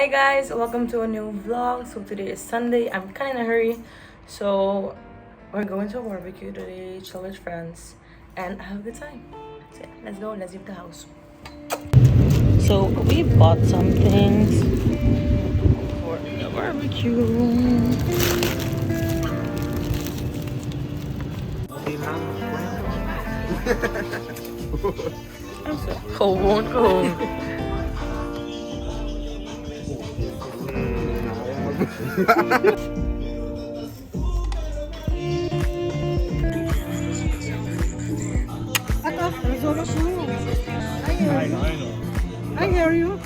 Hi guys, welcome to a new vlog. So today is Sunday. I'm kind of in a hurry, so we're going to a barbecue today, chill with friends, and have a good time. So yeah, let's go. Let's leave the house. So we bought some things for the barbecue. Gewoon. I hear you.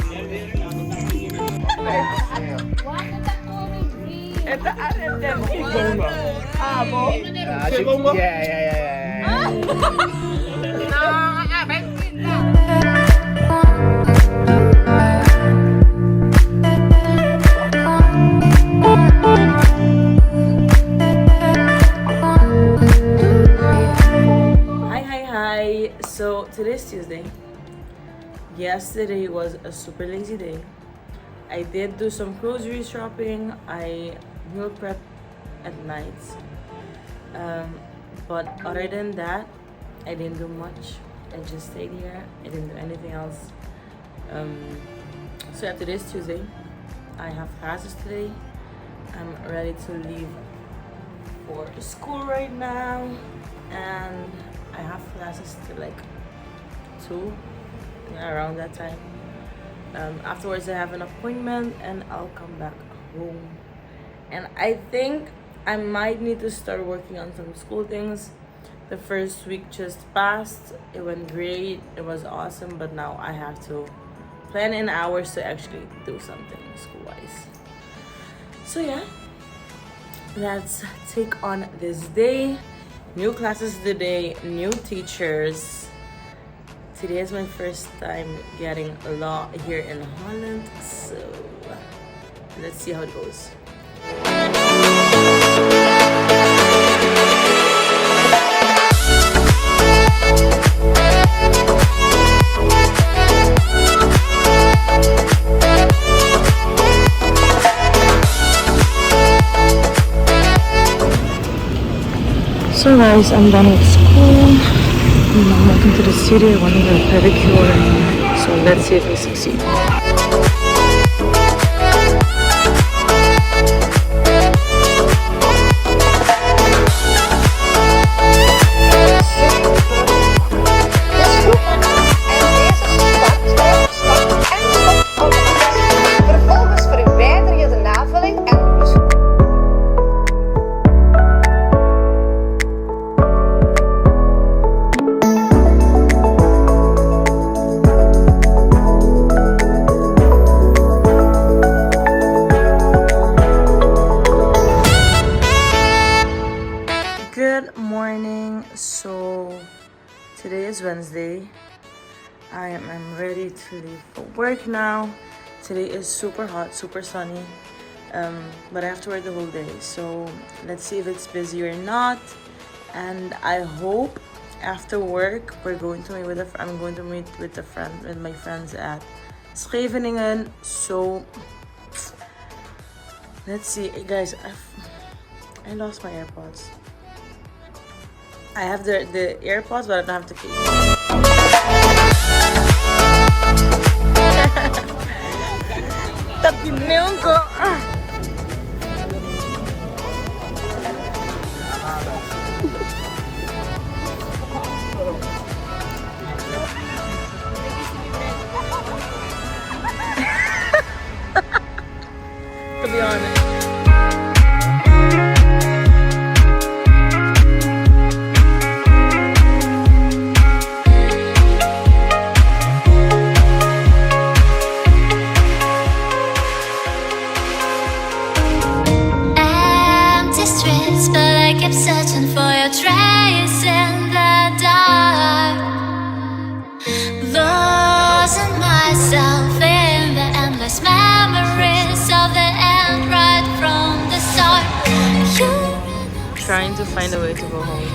Hi. So today's Tuesday. Yesterday was a super lazy day. I did do some grocery shopping. I meal prep at night. But other than that, I didn't do much. I just stayed here. I didn't do anything else. So yeah, today's Tuesday. I have classes today. I'm ready to leave for school right now, and I have classes till like 2, around that time. Afterwards I have an appointment and I'll come back home, and I think I might need to start working on some school things. The first week just passed. It went great, it was awesome, but now I have to plan in hours to actually do something school wise. So yeah, let's take on this day. New classes today, new teachers. Today is my first time getting law here in Holland, so let's see how it goes. So guys, I'm done with school. I'm walking to the city. I want to get a pedicure. So let's see if I succeed. Vervolgens verwijder je de navelling en Good morning. So today is Wednesday. I'm ready to leave for work now. Today is super hot, super sunny, but I have to work the whole day. So let's see if it's busy or not. And I hope after work I'm going to meet with my friends at Scheveningen. So let's see, guys. I lost my AirPods. I have the AirPods, but I don't have the case. Tapi neon ko. To be honest. Searching for your trace in the dark, losing myself in the endless memories of the end right from the start. Trying to find a way to go home.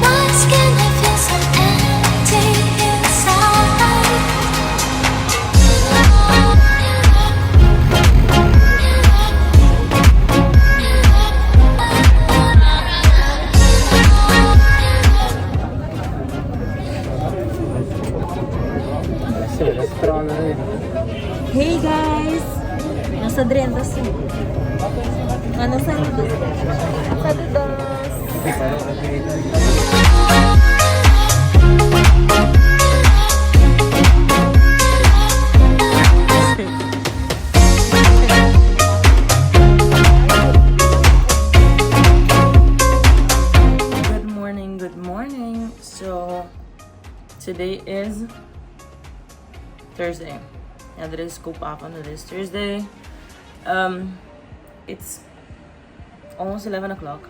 My skin, I feel so Hey guys! Nasa Drientas yun. Ano saludos? Saludos! Good morning. So today is Thursday. Yeah, today is school off on this Thursday. It's almost 11 o'clock.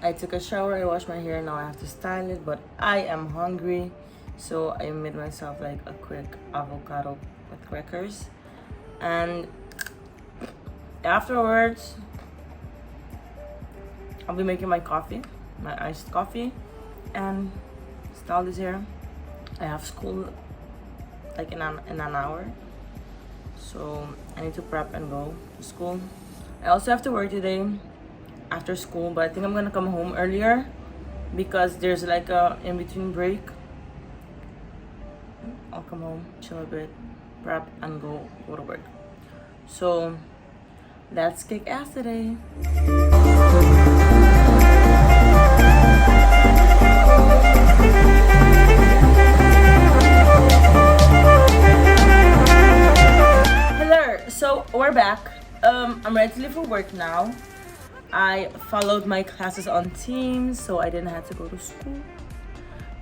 I took a shower, I washed my hair, now I have to style it, but I am hungry, so I made myself like a quick avocado with crackers, and afterwards I'll be making my coffee, my iced coffee, and style this hair. I have school like in an hour, so I need to prep and go to school. I also have to work today after school, but I think I'm gonna come home earlier because there's like a in-between break. I'll come home, chill a bit, prep, and go to work. So let's kick ass today. So we're back. I'm ready to leave for work now. I followed my classes on Teams, so I didn't have to go to school.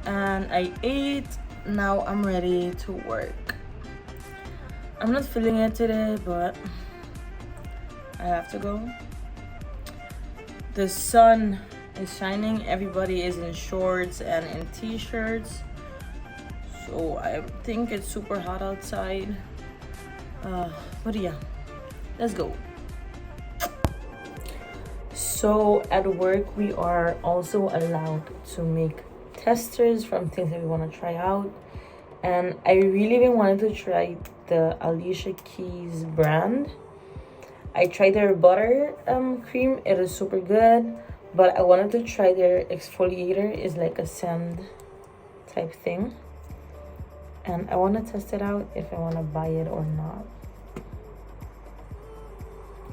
And I ate. Now I'm ready to work. I'm not feeling it today, but I have to go. The sun is shining. Everybody is in shorts and in t-shirts. So I think it's super hot outside. But yeah, let's go. So at work we are also allowed to make testers from things that we want to try out, and I really wanted to try the Alicia Keys brand. I tried their butter cream, it is super good, but I wanted to try their exfoliator. It's like a sand type thing, and I want to test it out if I want to buy it or not.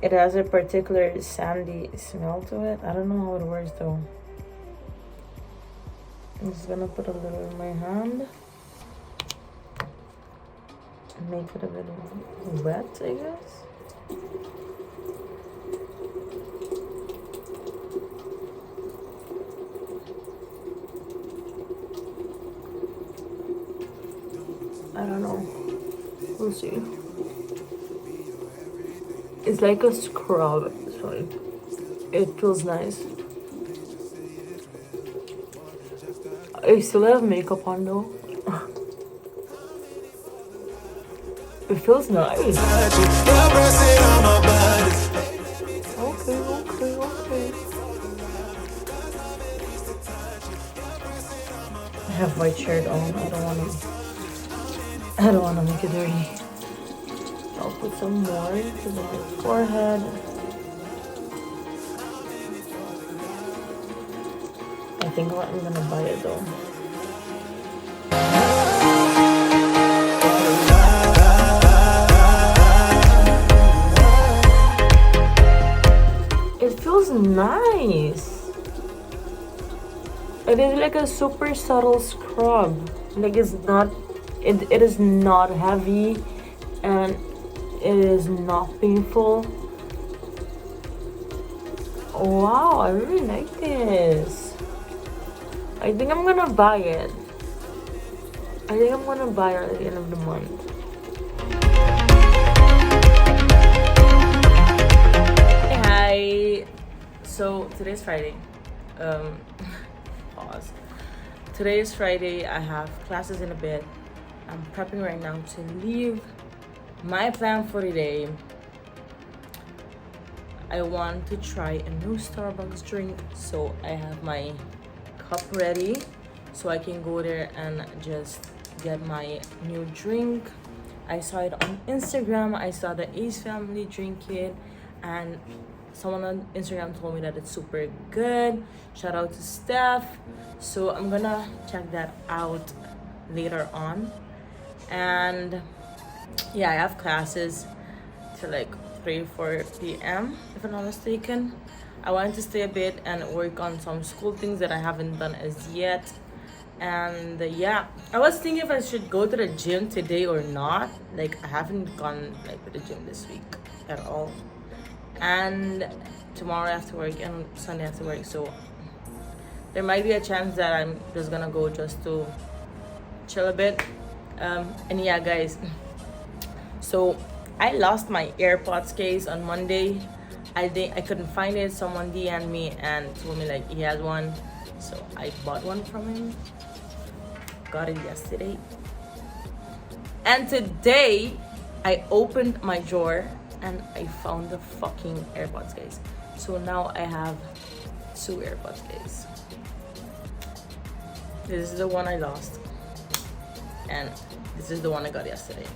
It has a particular sandy smell to it. I don't know how it works though. I'm just gonna put a little in my hand. Make it a little wet, I guess. I don't know. We'll see. It's like a scrub, so it feels nice. I still have makeup on though. It feels nice. Okay. I have white shirt on. I don't wanna make it dirty. I'll put some more to my forehead. I think I'm gonna buy it though. It feels nice. It is like a super subtle scrub. Like it is not heavy, and it is not painful. Wow, I really like this. I think I'm gonna buy it. I think I'm gonna buy it at the end of the month. Hey, hi. So today's Friday. Pause. Today is Friday. I have classes in a bit. I'm prepping right now to leave. My plan for today, I want to try a new Starbucks drink, so I have my cup ready so I can go there and just get my new drink. I saw it on Instagram. I saw the Ace family drink it, and someone on Instagram told me that it's super good. Shout out to Steph. So I'm gonna check that out later on. And Yeah, I have classes till like 3-4 p.m. if I'm not mistaken. I wanted to stay a bit and work on some school things that I haven't done as yet. And yeah, I was thinking if I should go to the gym today or not. Like, I haven't gone like to the gym this week at all. And tomorrow after work and Sunday after work, so there might be a chance that I'm just gonna go just to chill a bit. And yeah, guys, so I lost my AirPods case on Monday. I couldn't find it. Someone DM'd me and told me like he had one, so I bought one from him. Got it yesterday, and today I opened my drawer and I found the fucking AirPods case. So now I have 2 AirPods case. This is the one I lost, and this is the one I got yesterday.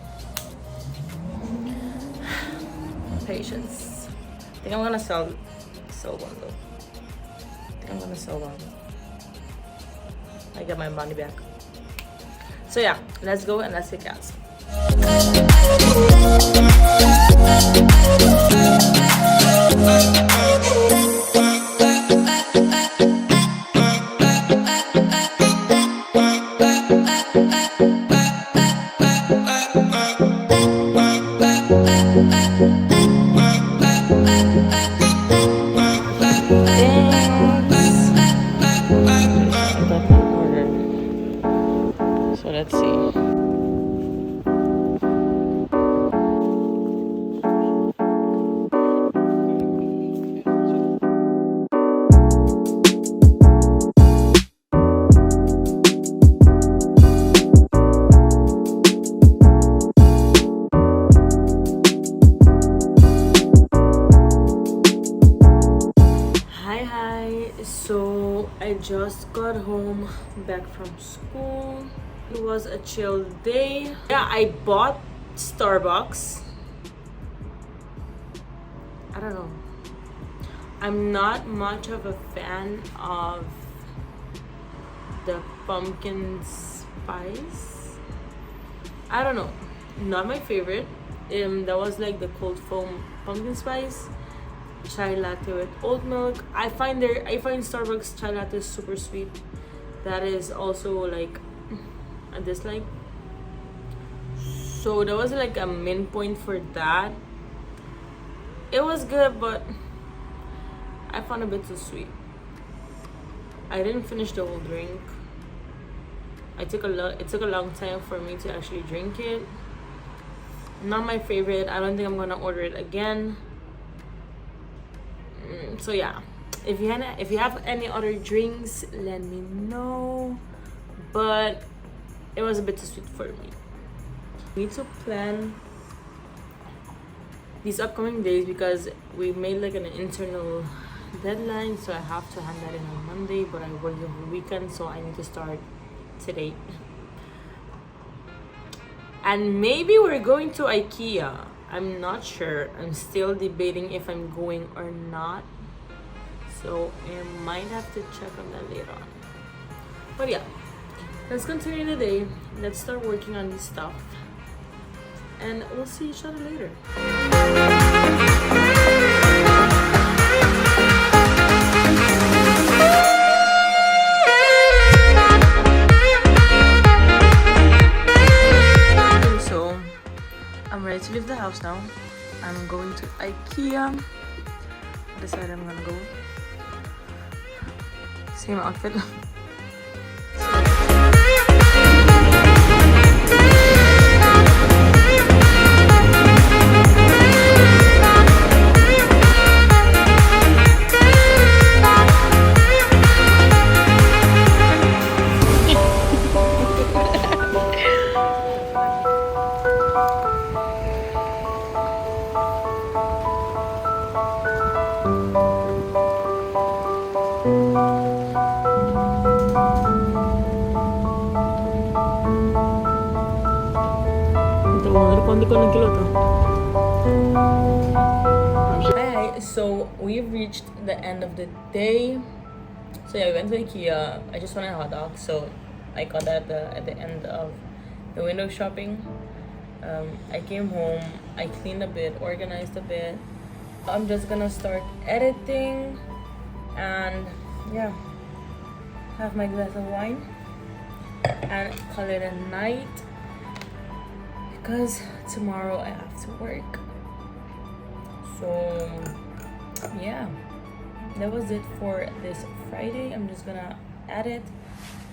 Patience. I think I'm gonna sell one though. I think I'm gonna sell one. I get my money back. So yeah, let's go and let's take gas. So let's see. Hi. So I just got home back from school. It was a chill day. Yeah, I bought Starbucks. I don't know. I'm not much of a fan of the pumpkin spice. I don't know. Not my favorite. That was like the cold foam pumpkin spice. Chai latte with oat milk. I find Starbucks chai latte super sweet. That is also like a dislike. So there was like a min point for that. It was good, but I found a bit too sweet. I didn't finish the whole drink. It took a long time for me to actually drink it. Not my favorite. I don't think I'm gonna order it again. So yeah, if you have any other drinks, let me know. But it was a bit too sweet for me. We need to plan these upcoming days because we made like an internal deadline, so I have to hand that in on Monday, but I work the whole weekend, so I need to start today. And maybe we're going to Ikea. I'm not sure. I'm still debating if I'm going or not, so I might have to check on that later on. But yeah, let's continue the day. Let's start working on this stuff, and we'll see each other later. So I'm ready to leave the house now. I'm going to Ikea. I decided I'm gonna go. Same outfit. Hi, so we've reached the end of the day. So yeah, we went to Ikea. I just wanted a hot dog, so I got that at the end of the window shopping. I came home, I cleaned a bit, organized a bit. I'm just gonna start editing and yeah, have my glass of wine and call it a night because tomorrow I have to work. So yeah, that was it for this Friday. I'm just gonna edit,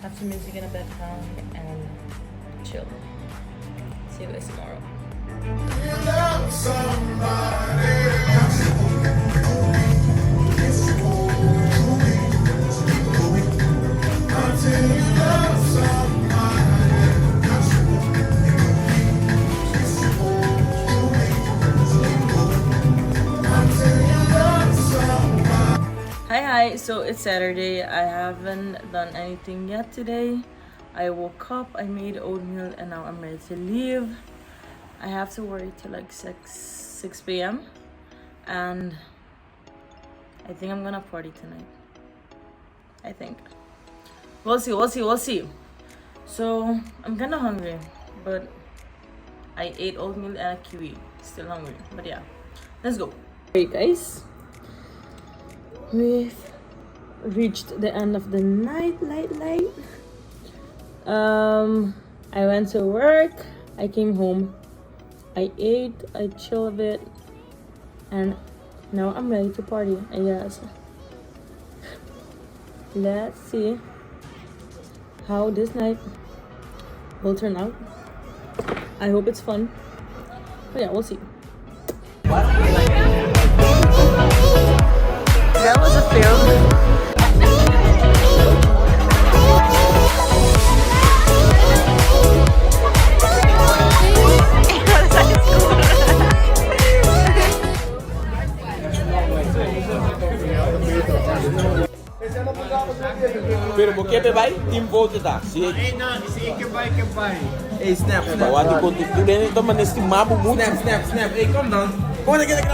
have some music in the background and chill. See you guys tomorrow. Hi, so it's Saturday. I haven't done anything yet today. I woke up, I made oatmeal, and now I'm ready to leave. I have to work till like 6 p.m. and I think I'm gonna party tonight. I think. We'll see. So I'm kinda hungry, but I ate oatmeal and a kiwi. Still hungry, but yeah. Let's go. Hey guys. We've reached the end of the night. I went to work, I came home, I ate, I chilled a bit, and now I'm ready to party, I guess. Let's see how this night will turn out. I hope it's fun, but yeah, we'll see. That was a fail. Pero mo que vai team vote tá. Se não, se que vai. Ei, snap. Eu acho que tu nem toma nesse mabo muito. Snap. Ei, come down. Come on, get it.